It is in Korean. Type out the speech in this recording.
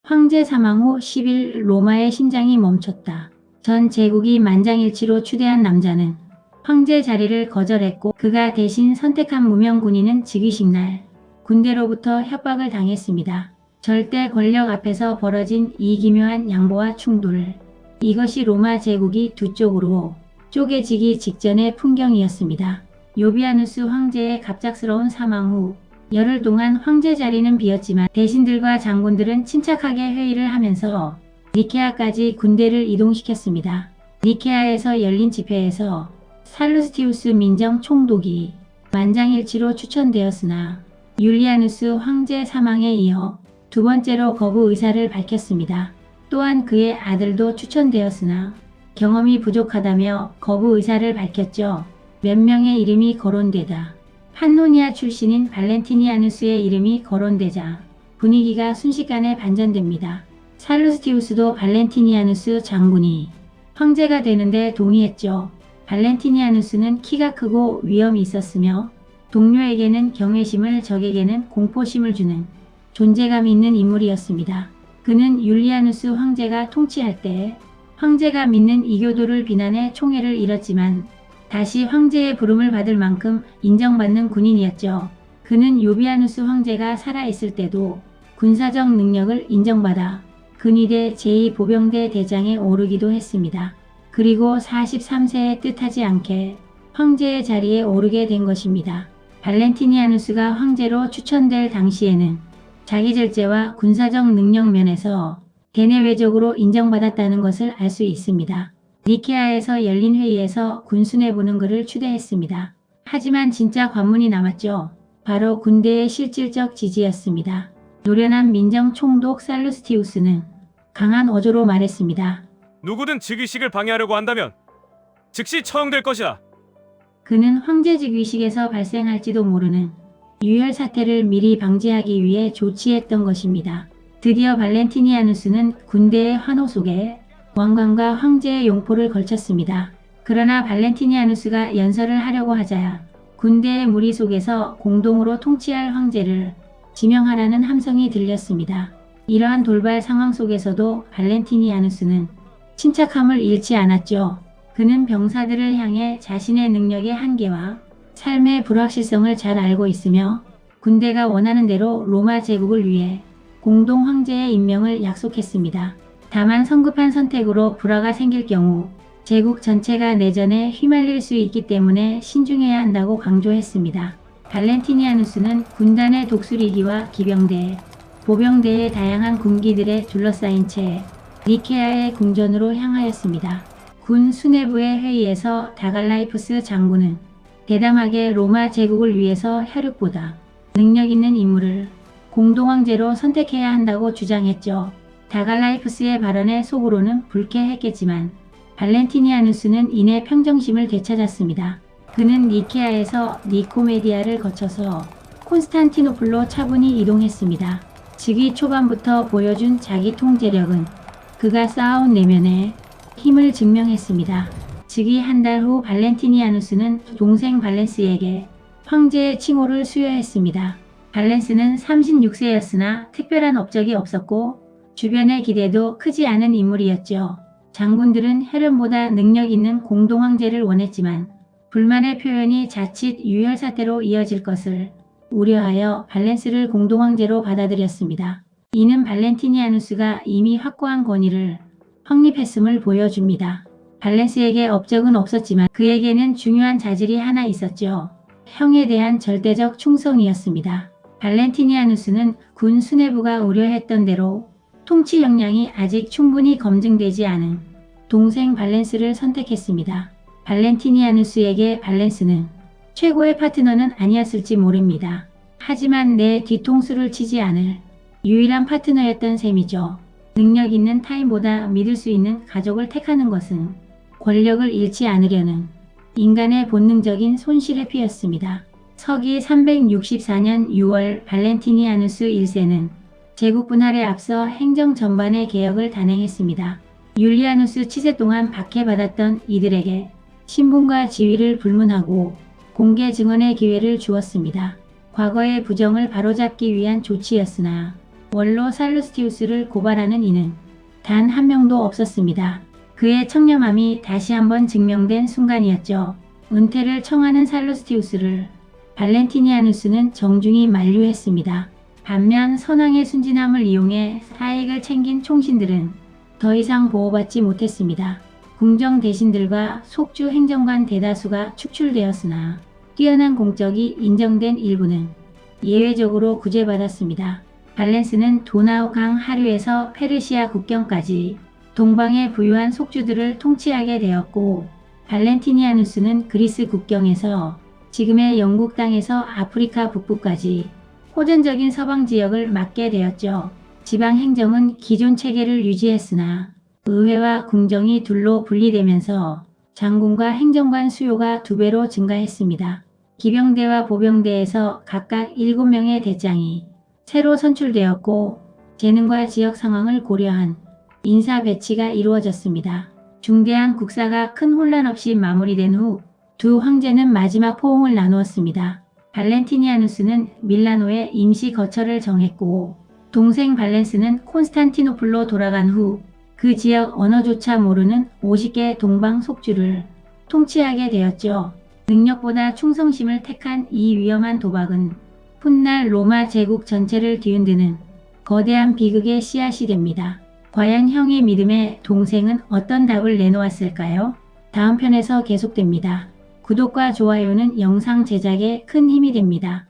황제 사망 후 10일 로마의 심장이 멈췄다. 전 제국이 만장일치로 추대한 남자는 황제 자리를 거절했고 그가 대신 선택한 무명 군인은 즉위식 날 군대로부터 협박을 당했습니다. 절대 권력 앞에서 벌어진 이 기묘한 양보와 충돌. 이것이 로마 제국이 두 쪽으로 쪼개지기 직전의 풍경이었습니다. 요비아누스 황제의 갑작스러운 사망 후 열흘 동안 황제 자리는 비었지만 대신들과 장군들은 침착하게 회의를 하면서 니케아까지 군대를 이동시켰습니다. 니케아에서 열린 집회에서 살루스티우스 민정 총독이 만장일치로 추천되었으나 율리아누스 황제 사망에 이어 두 번째로 거부 의사를 밝혔습니다. 또한 그의 아들도 추천되었으나 경험이 부족하다며 거부 의사를 밝혔죠. 몇 명의 이름이 거론되다 판노니아 출신인 발렌티니아누스의 이름이 거론되자 분위기가 순식간에 반전됩니다. 살루스티우스도 발렌티니아누스 장군이 황제가 되는데 동의했죠. 발렌티니아누스는 키가 크고 위엄이 있었으며 동료에게는 경외심을 적에게는 공포심을 주는 존재감 있는 인물이었습니다. 그는 율리아누스 황제가 통치할 때 황제가 믿는 이교도를 비난해 총애를 잃었지만 다시 황제의 부름을 받을 만큼 인정받는 군인이었죠. 그는 요비아누스 황제가 살아있을 때도 군사적 능력을 인정받아 근위대 제2보병대 대장에 오르기도 했습니다. 그리고 43세에 뜻하지 않게 황제의 자리에 오르게 된 것입니다. 발렌티니아누스가 황제로 추천될 당시에는 자기 절제와 군사적 능력 면에서 대내외적으로 인정받았다는 것을 알 수 있습니다. 니케아에서 열린 회의에서 군수뇌부는 그를 추대했습니다. 하지만 진짜 관문이 남았죠. 바로 군대의 실질적 지지였습니다. 노련한 민정 총독 살루스티우스는 강한 어조로 말했습니다. 누구든 즉위식을 방해하려고 한다면 즉시 처형될 것이다. 그는 황제 즉위식에서 발생할지도 모르는 유혈 사태를 미리 방지하기 위해 조치했던 것입니다. 드디어 발렌티니아누스는 군대의 환호 속에 왕관과 황제의 용포를 걸쳤습니다. 그러나 발렌티니아누스가 연설을 하려고 하자 군대의 무리 속에서 공동으로 통치할 황제를 지명하라는 함성이 들렸습니다. 이러한 돌발 상황 속에서도 발렌티니아누스는 침착함을 잃지 않았죠. 그는 병사들을 향해 자신의 능력의 한계와 삶의 불확실성을 잘 알고 있으며 군대가 원하는 대로 로마 제국을 위해 공동 황제의 임명을 약속했습니다. 다만 성급한 선택으로 불화가 생길 경우 제국 전체가 내전에 휘말릴 수 있기 때문에 신중해야 한다고 강조했습니다. 발렌티니아누스는 군단의 독수리기와 기병대, 보병대의 다양한 군기들에 둘러싸인 채 니케아의 궁전으로 향하였습니다. 군 수뇌부의 회의에서 다갈라이프스 장군은 대담하게 로마 제국을 위해서 혈육보다 능력 있는 인물을 공동황제로 선택해야 한다고 주장했죠. 다갈라이프스의 발언에 속으로는 불쾌했겠지만 발렌티니아누스는 이내 평정심을 되찾았습니다. 그는 니케아에서 니코메디아를 거쳐서 콘스탄티노플로 차분히 이동했습니다. 즉위 초반부터 보여준 자기 통제력은 그가 쌓아온 내면에 힘을 증명했습니다. 즉위 한 달 후 발렌티니아누스는 동생 발렌스에게 황제의 칭호를 수여했습니다. 발렌스는 36세였으나 특별한 업적이 없었고 주변의 기대도 크지 않은 인물이었죠. 장군들은 혈연보다 능력 있는 공동황제를 원했지만 불만의 표현이 자칫 유혈 사태로 이어질 것을 우려하여 발렌스를 공동황제로 받아들였습니다. 이는 발렌티니아누스가 이미 확고한 권위를 확립했음을 보여줍니다. 발렌스에게 업적은 없었지만 그에게는 중요한 자질이 하나 있었죠. 형에 대한 절대적 충성이었습니다. 발렌티니아누스는 군 수뇌부가 우려했던 대로 통치 역량이 아직 충분히 검증되지 않은 동생 발렌스를 선택했습니다. 발렌티니아누스에게 발렌스는 최고의 파트너는 아니었을지 모릅니다. 하지만 내 뒤통수를 치지 않을 유일한 파트너였던 셈이죠. 능력 있는 타인보다 믿을 수 있는 가족을 택하는 것은 권력을 잃지 않으려는 인간의 본능적인 손실의 피였습니다. 서기 364년 6월 발렌티니아누스 1세는 제국 분할에 앞서 행정 전반의 개혁을 단행했습니다. 율리아누스 치세 동안 박해받았던 이들에게 신분과 지위를 불문하고 공개 증언의 기회를 주었습니다. 과거의 부정을 바로잡기 위한 조치였으나 원로 살루스티우스를 고발하는 이는 단 한 명도 없었습니다. 그의 청렴함이 다시 한번 증명된 순간이었죠. 은퇴를 청하는 살루스티우스를 발렌티니아누스는 정중히 만류했습니다. 반면 선왕의 순진함을 이용해 사익을 챙긴 총신들은 더 이상 보호받지 못했습니다. 궁정 대신들과 속주 행정관 대다수가 축출되었으나 뛰어난 공적이 인정된 일부는 예외적으로 구제받았습니다. 발렌스는 도나우 강 하류에서 페르시아 국경까지 동방의 부유한 속주들을 통치하게 되었고, 발렌티니아누스는 그리스 국경에서 지금의 영국 땅에서 아프리카 북부까지 호전적인 서방 지역을 맡게 되었죠. 지방 행정은 기존 체계를 유지했으나 의회와 궁정이 둘로 분리되면서 장군과 행정관 수요가 2배로 증가했습니다. 기병대와 보병대에서 각각 7명의 대장이 새로 선출되었고, 재능과 지역 상황을 고려한 인사 배치가 이루어졌습니다. 중대한 국사가 큰 혼란 없이 마무리된 후 두 황제는 마지막 포옹을 나누었습니다. 발렌티니아누스는 밀라노에 임시 거처를 정했고, 동생 발렌스는 콘스탄티노플로 돌아간 후 그 지역 언어조차 모르는 50개 동방 속주를 통치하게 되었죠. 능력보다 충성심을 택한 이 위험한 도박은 훗날 로마 제국 전체를 뒤흔드는 거대한 비극의 씨앗이 됩니다. 과연 형의 믿음에 동생은 어떤 답을 내놓았을까요? 다음 편에서 계속됩니다. 구독과 좋아요는 영상 제작에 큰 힘이 됩니다.